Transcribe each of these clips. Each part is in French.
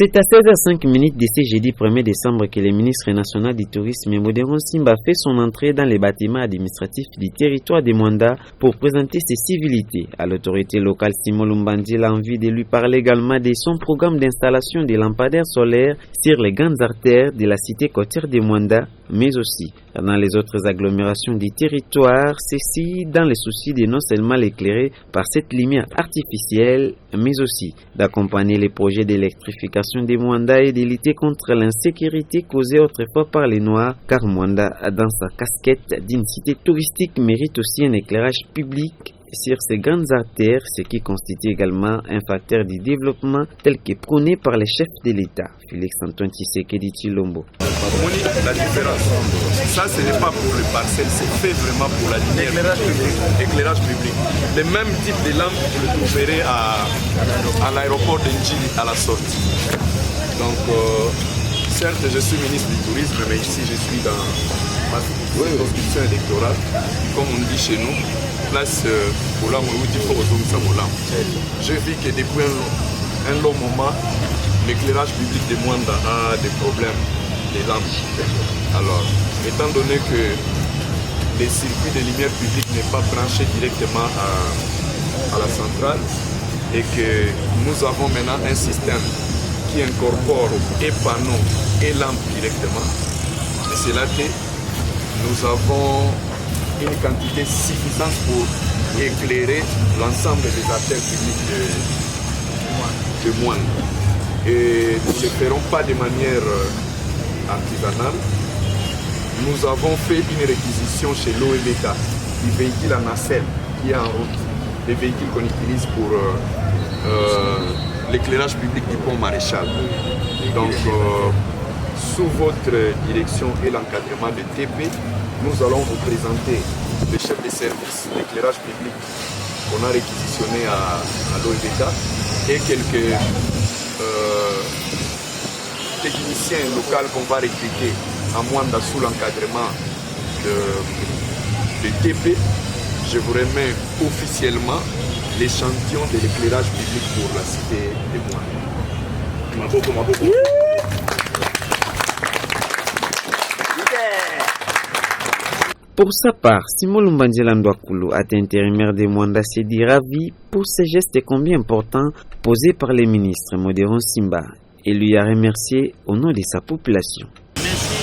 C'est à 16h05 de ce jeudi 1er décembre que le ministre national du tourisme Moderon Simba fait son entrée dans les bâtiments administratifs du territoire de Mwanda pour présenter ses civilités. À l'autorité locale, Simon Lumbandi a envie de lui parler également de son programme d'installation de lampadaires solaires sur les grandes artères de la cité côtière de Mwanda, mais aussi dans les autres agglomérations du territoire, ceci dans le souci de non seulement l'éclairer par cette lumière artificielle, mais aussi d'accompagner les projets d'électrification de Mwanda et de lutter contre l'insécurité causée autrefois par les Noirs, car Mwanda, dans sa casquette d'une cité touristique, mérite aussi un éclairage public sur ces grandes artères, ce qui constitue également un facteur du développement tel que prôné par les chefs de l'État. Félix Antoine Tshisekedi Tshilombo. La différence, ça ce n'est pas pour les parcelles, c'est fait vraiment pour la lumière, éclairage public. Le même type de lampe, vous le trouverez à l'aéroport de Njili à la sortie. Donc, certes, je suis ministre du tourisme, mais ici je suis dans ma circonscription électorale, comme on dit chez nous. Place pour la je vis que depuis un long moment, l'éclairage public de Mwanda a des problèmes, des lampes. Alors, étant donné que les circuits de lumière publique n'est pas branché directement à la centrale et que nous avons maintenant un système qui incorpore et panneaux et lampes directement, c'est là que nous avons une quantité suffisante pour éclairer l'ensemble des artères publiques de Mwanda. Et nous ne le ferons pas de manière artisanale. Nous avons fait une réquisition chez l'OEBK du véhicule à nacelle qui est en route, les véhicules qu'on utilise pour l'éclairage public du pont Maréchal. Donc, sous votre direction et l'encadrement de TP, nous allons vous présenter le chef de service d'éclairage public qu'on a réquisitionné à l'OEBK et quelques techniciens locaux qu'on va recruter à Mwanda sous l'encadrement de TP. Je vous remets officiellement l'échantillon de l'éclairage public pour la cité de Mwanda. Pour sa part, Simon Lumbandi Landouakoulou, intérimaire de Mwanda, s'est dit ravi pour ces gestes combien importants posés par le ministre Moderon Simba et lui a remercié au nom de sa population. Merci,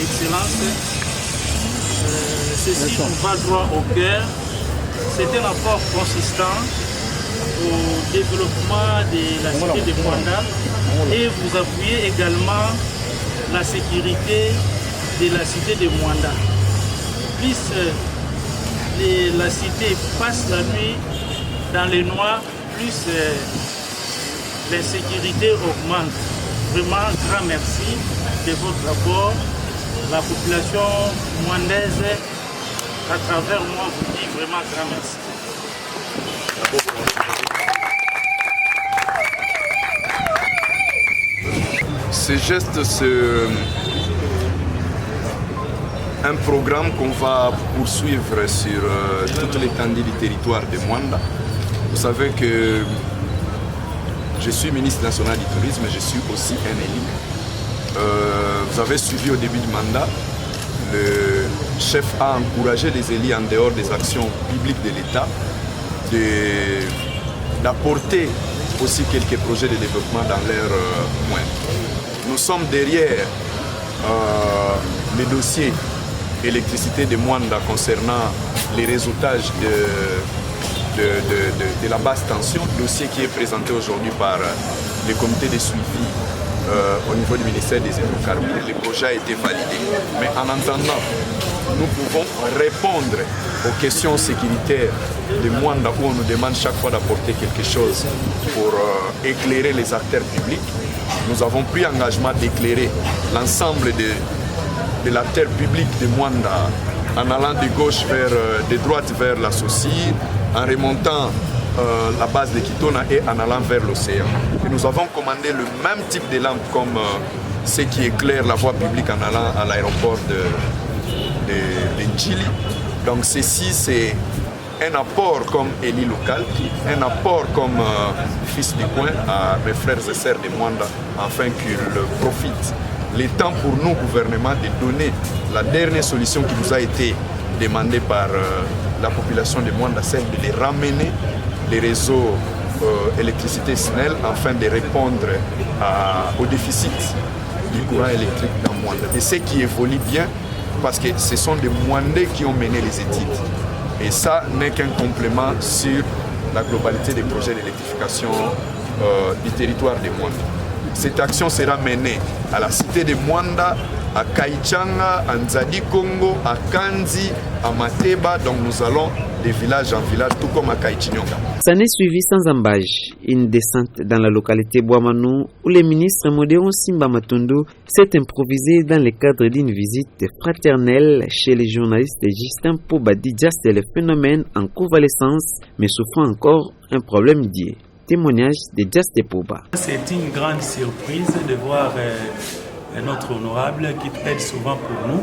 Excellence. Ceci nous va droit au cœur. C'est un apport consistant au développement de la cité de Mwanda et vous appuyez également la sécurité de la cité de Mwanda. Plus la cité passe la nuit dans les noirs, plus l'insécurité augmente. Vraiment, grand merci de votre rapport. La population mwandaise, à travers moi, vous dit vraiment grand merci. Ce geste, c'est un programme qu'on va poursuivre sur toute l'étendue du territoire de Mwanda. Vous savez que je suis ministre national du tourisme, je suis aussi un élu. Vous avez suivi au début du mandat, le chef a encouragé les élus en dehors des actions publiques de l'État d'apporter aussi quelques projets de développement dans leur coin. Nous sommes derrière les dossiers électricité de Mwanda concernant les réseautages de la basse tension, dossier qui est présenté aujourd'hui par le comité de suivi au niveau du ministère des Hydrocarbures. Le projet a été validé. Mais en attendant, nous pouvons répondre aux questions sécuritaires de Mwanda où on nous demande chaque fois d'apporter quelque chose pour éclairer les artères publiques. Nous avons pris l'engagement d'éclairer l'ensemble de l'artère publique de Mwanda en allant de droite vers la Saucire, en remontant la base de Kitona et en allant vers l'océan. Et nous avons commandé le même type de lampes comme ce qui éclaire la voie publique en allant à l'aéroport de Njili. Donc ceci, c'est un apport comme élu local, un apport comme fils du coin à mes frères et sœurs de Mwanda, afin qu'ils profitent. Le temps pour nous, gouvernement, de donner la dernière solution qui nous a été demandée par la population de Mwanda, celle de les ramener les réseaux électricité SNEL afin de répondre au déficit du courant électrique dans Mwanda. Et ce qui évolue bien, parce que ce sont des Mwandais qui ont mené les études. Et ça n'est qu'un complément sur la globalité des projets d'électrification du territoire de Mwanda. Cette action sera menée à la cité de Mwanda, à Kaichanga, à Nzadi Congo, à Kanzi, à Mateba. Donc nous allons de village en village, tout comme à Kaichinyonga. Ça n'est suivi sans embâche. Une descente dans la localité Boamanou, où le ministre Modéron Simba Matondo s'est improvisé dans le cadre d'une visite fraternelle chez les journalistes Justin Pobadi. C'est le phénomène en convalescence, mais souffrant encore un problème lié. Témoignage de Just Poba. C'est une grande surprise de voir notre honorable qui plaide souvent pour nous.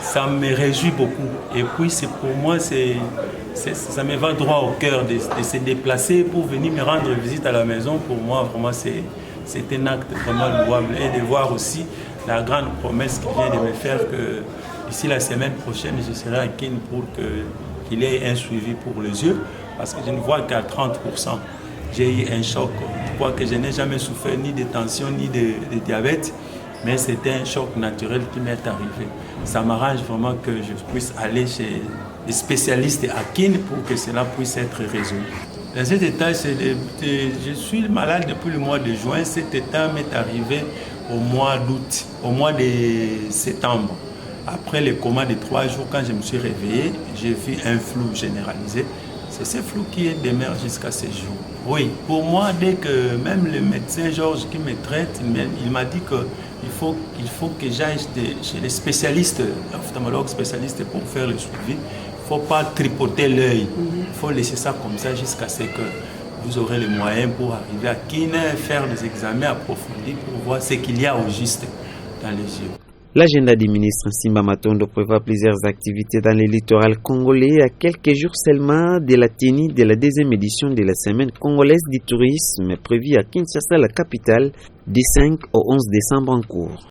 Ça me réjouit beaucoup. Et puis pour moi, ça me va droit au cœur de se déplacer pour venir me rendre visite à la maison. Pour moi, vraiment, c'est un acte vraiment louable. Et de voir aussi la grande promesse qu'il vient de me faire que d'ici la semaine prochaine, je serai à Kin pour qu'il ait un suivi pour les yeux. Parce que je ne vois qu'à 30%. J'ai eu un choc. Je crois que je n'ai jamais souffert ni de tension ni de diabète, mais c'était un choc naturel qui m'est arrivé. Ça m'arrange vraiment que je puisse aller chez les spécialistes à Kin pour que cela puisse être résolu. Dans cet état, je suis malade depuis le mois de juin. Cet état m'est arrivé au mois d'août, au mois de septembre. Après le coma de 3 jours, quand je me suis réveillé, j'ai vu un flou généralisé. C'est ce flou qui demeure jusqu'à ce jour. Oui, pour moi, dès que même le médecin Georges qui me traite, il m'a dit qu'il faut que j'aille chez les spécialistes, l'ophtalmologue spécialiste pour faire le suivi. Il ne faut pas tripoter l'œil. Il faut laisser ça comme ça jusqu'à ce que vous aurez les moyens pour arriver à Kin, faire des examens approfondis pour voir ce qu'il y a au juste dans les yeux. L'agenda du ministre Simba Matondo prévoit plusieurs activités dans le littoral congolais à quelques jours seulement de la tenue de la 2e édition de la semaine congolaise du tourisme prévue à Kinshasa, la capitale, du 5 au 11 décembre en cours.